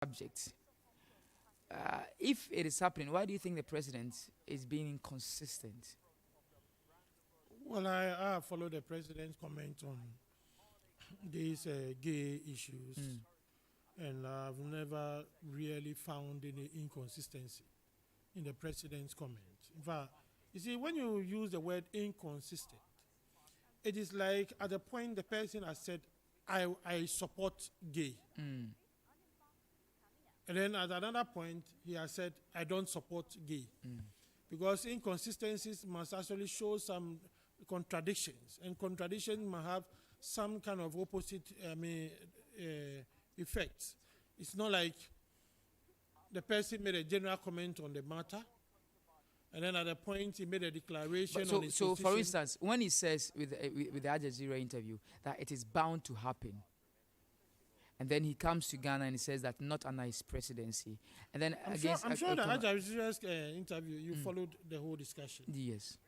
subject. If it is happening, why do you think the president is being inconsistent? Well, I follow the president's comment on these gay issues, and I've never really found any inconsistency in the president's comment. In fact, you see, when you use the word inconsistent, it is like at the point the person has said, I support gay. And then at another point, he has said, I don't support gay. Because inconsistencies must actually show some contradictions, and contradictions must have some kind of opposite effects. It's not like the person made a general comment on the matter, and then at a point he made a declaration on his So, position. for instance, when he says with the Al Jazeera interview that it is bound to happen, and then he comes to Ghana and he says that not under his presidency, and then I'm against sure that Al Jazeera's interview, you followed the whole discussion. yes,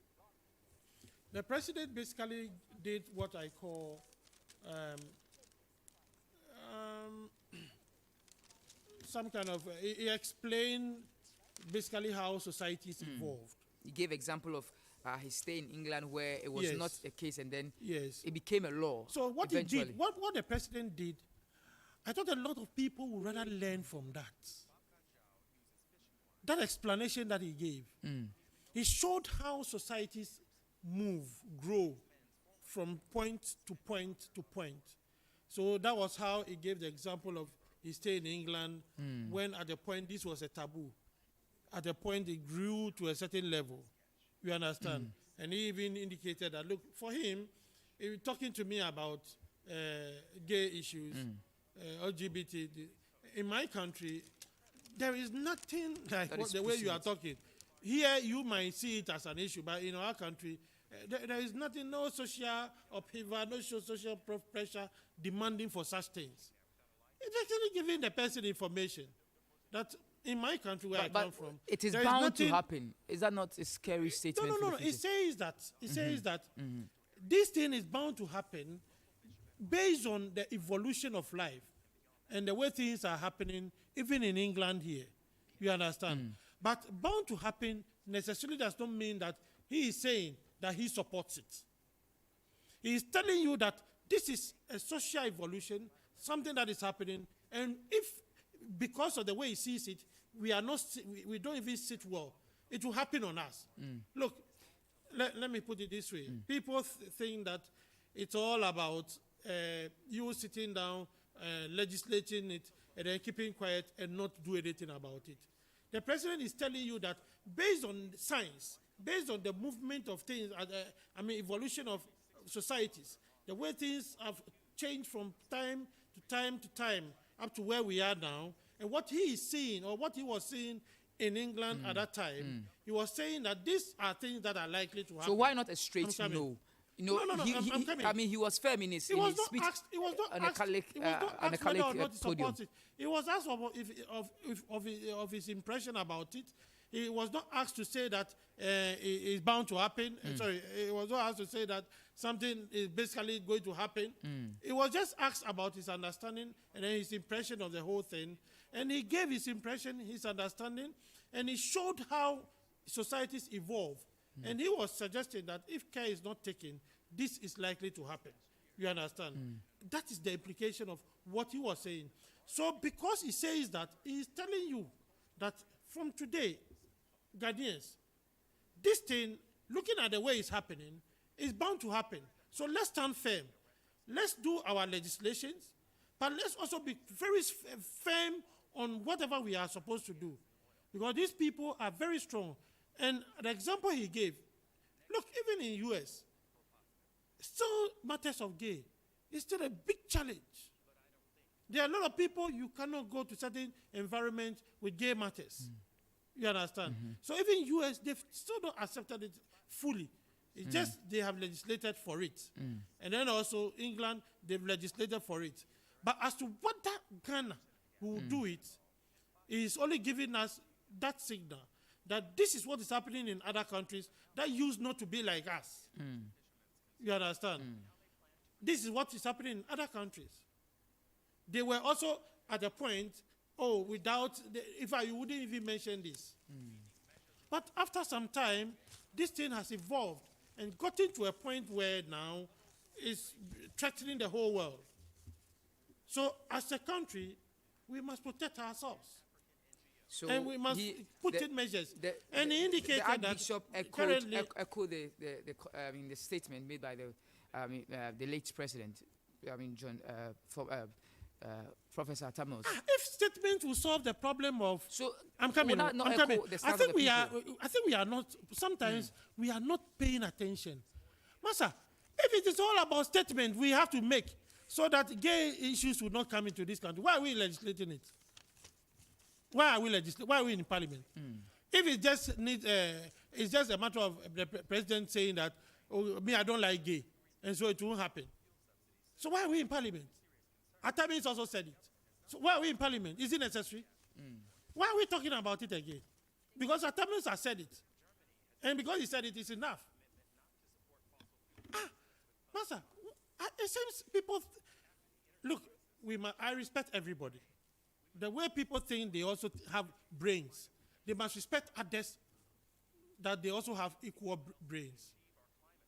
The president basically did what I call some kind of, he explained basically how societies evolved. he gave example of his stay in England where it was Yes. not a case, and then Yes. it became a law. So what eventually. he did, what the president did, I thought a lot of people would rather learn from that. That explanation that he gave, he showed how societies move, grow from point to point to point. So that was how he gave the example of his stay in England when at the point this was a taboo. At the point it grew to a certain level. You understand? And he even indicated that, look, for him, he was talking to me about gay issues, LGBT. In my country, there is nothing like the way you are talking. Here, you might see it as an issue, but in our country, there is nothing, no social upheaval, no social pressure demanding for such things. It's actually giving the person information that in my country where I come from, it is there bound to nothing- happen. Is that not a scary statement? No, for no, the no. It future? says that. It says that this thing is bound to happen based on the evolution of life and the way things are happening, even in England here. You understand? But bound to happen necessarily does not mean that he is saying that he supports it. He is telling you that this is a social evolution, something that is happening, and if because of the way he sees it, we don't even sit well, it will happen on us. Look, let me put it this way. People think that it's all about you sitting down, legislating it, and then keeping quiet and not do anything about it. The president is telling you that based on science, based on the movement of things, evolution of societies, the way things have changed from time to time to time up to where we are now, and what he is seeing or what he was seeing in England at that time, he was saying that these are things that are likely to happen. So why not a straight I'm coming. no? You know, No, I'm coming. I mean, he was firm in his, He in was his not speech asked. He was not on a asked. Catholic, He was not on a asked whether or Catholic not he podium. supports it. He was asked of his impression about it. He was not asked to say that it is bound to happen. Sorry, he was not asked to say that something is basically going to happen. He was just asked about his understanding and then his impression of the whole thing. And he gave his impression, his understanding, and he showed how societies evolve. And he was suggesting that if care is not taken, this is likely to happen. You understand? That is the implication of what he was saying. So because he says that, he is telling you that from today, Ghanaians, this thing, looking at the way it's happening, is bound to happen. So let's stand firm. Let's do our legislations, but let's also be very firm on whatever we are supposed to do. Because these people are very strong. And the example he gave, look, even in US, still matters of gay. It's still a big challenge. There are a lot of people, you cannot go to certain environments with gay matters. You understand? So even US, they've still not accepted it fully. It's just they have legislated for it. And then also England, they've legislated for it. But as to what that Ghana will do it, is only giving us that signal that this is what is happening in other countries that used not to be like us. You understand? This is what is happening in other countries. They were also at a point oh, without, if you wouldn't even mention this. But after some time, this thing has evolved and gotten to a point where now it's threatening the whole world. So as a country, we must protect ourselves. So and we must put in measures. And he indicated the that Archbishop echoed the statement made by the late president, Professor Tamils. If statements will solve the problem of, so I'm coming. I'm coming. I think we are not. Sometimes we are not paying attention, Master. If it is all about statement we have to make so that gay issues will not come into this country, why are we legislating it? Why are we legislating? Why are we in parliament? If it just needs, it's just a matter of the president saying that, oh, me, I don't like gay, and so it won't happen. So why are we in parliament? Atamis also said it. So why are we in parliament? Is it necessary? Why are we talking about it again? Because Atamis has said it. And because he said it, it's enough. Master, it seems people... Look, I respect everybody. The way people think they also have brains, they must respect others that they also have equal brains.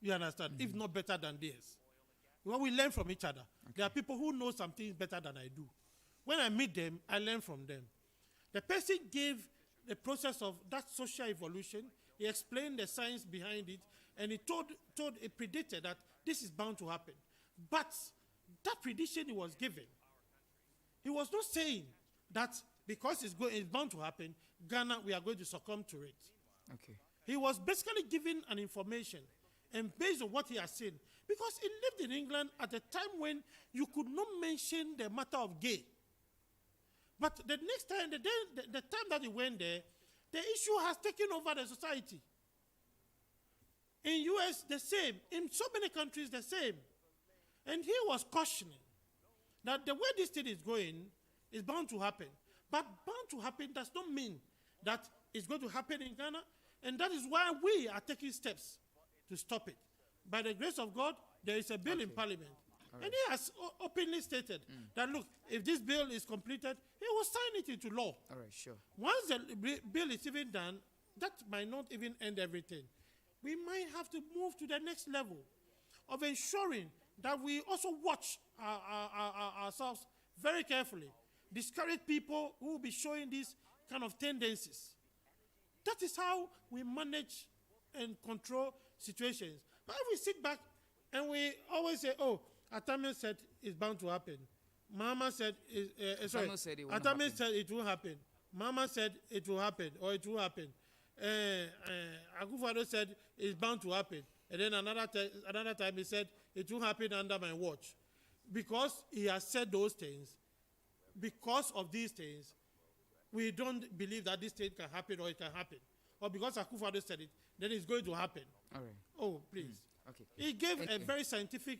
You understand? If not better than theirs. Well, we learn from each other. Okay. There are people who know some things better than I do. When I meet them, I learn from them. The person gave the process of that social evolution. He explained the science behind it, and he he predicted that this is bound to happen. But that prediction he was given, he was not saying that because it's bound to happen, Ghana, we are going to succumb to it. Okay. He was basically giving an information, and based on what he has seen, because he lived in England at a time when you could not mention the matter of gay. But the next time, the time that he went there, the issue has taken over the society. In US, the same. In so many countries, the same. And he was cautioning that the way this thing is going is bound to happen. But bound to happen does not mean that it's going to happen in Ghana. And that is why we are taking steps to stop it. By the grace of God, there is a bill in Parliament. Right. And he has openly stated that, look, if this bill is completed, he will sign it into law. All right, sure. Once the bill is even done, that might not even end everything. We might have to move to the next level of ensuring that we also watch ourselves very carefully. Discourage people who will be showing these kind of tendencies. That is how we manage and control situations. But if we sit back and we always say, oh, Atami said it's bound to happen. Mama said, Atami said it will happen. Mama said it will happen, or it will happen. Akufo Addo said it's bound to happen. And then another time he said it will happen under my watch. Because he has said those things, because of these things, we don't believe that this thing can happen or it can happen. Or because Akufo Addo said it, then it's going to happen. All right. Oh, please. Okay. He gave a very scientific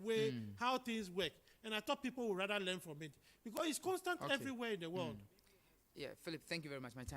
way how things work. And I thought people would rather learn from it. Because it's constant everywhere in the world. Yeah, Philip, thank you very much. My time